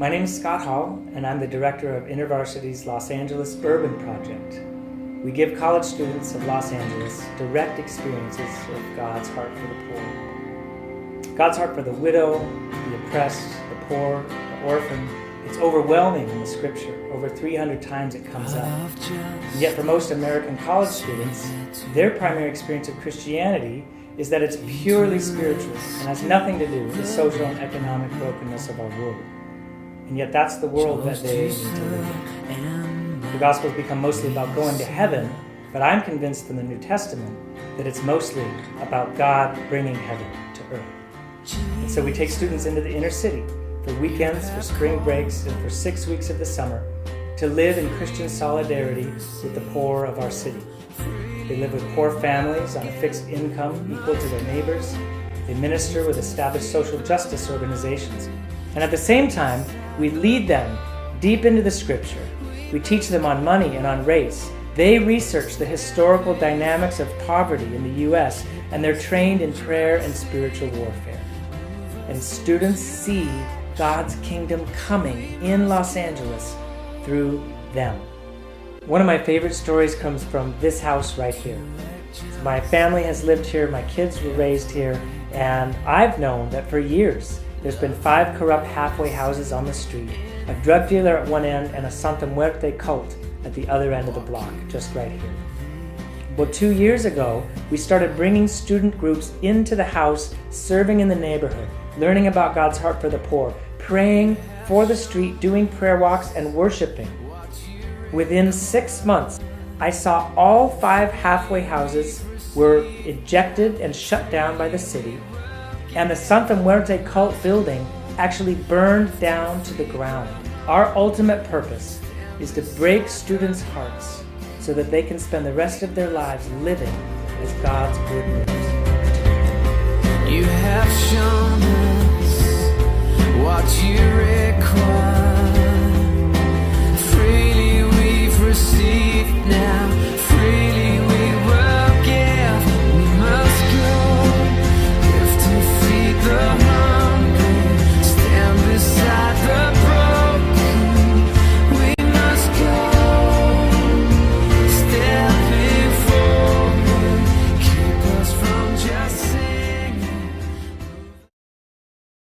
My name is ScotHall, and I'm the director of InterVarsity's Los Angeles Urban Project. We give college students of Los Angeles direct experiences of God's heart for the poor. God's heart for the widow, the oppressed, the poor, the orphan. It's overwhelming in the scripture. Over 300 times it comes up. And yet for most American college students, their primary experience of Christianity is that it's purely spiritual and has nothing to do with the social and economic brokenness of our world. And yet that's the world that they need to live in. The Gospels become mostly about going to heaven, but I'm convinced in the New Testament that it's mostly about God bringing heaven to earth. And so we take students into the inner city for weekends, for spring breaks, and for 6 weeks of the summer to live in Christian solidarity with the poor of our city. They live with poor families on a fixed income equal to their neighbors. They minister with established social justice organizations. And at the same time, we lead them deep into the scripture. We teach them on money and on race. They research the historical dynamics of poverty in the U.S., and they're trained in prayer and spiritual warfare. And students see God's kingdom coming in Los Angeles through them. One of my favorite stories comes from this house right here. My family has lived here, my kids were raised here, and I've known that for years there's been 5 corrupt halfway houses on the street, a drug dealer at one end, and a Santa Muerte cult at the other end of the block, just right here. Well, 2 years ago, we started bringing student groups into the house, serving in the neighborhood, learning about God's heart for the poor, praying for the street, doing prayer walks, and worshiping. Within 6 months, I saw all 5 halfway houses were ejected and shut down by the city, and the Santa Muerte cult building actually burned down to the ground. Our ultimate purpose is to break students' hearts so that they can spend the rest of their lives living as God's good news. You have shown us what you require.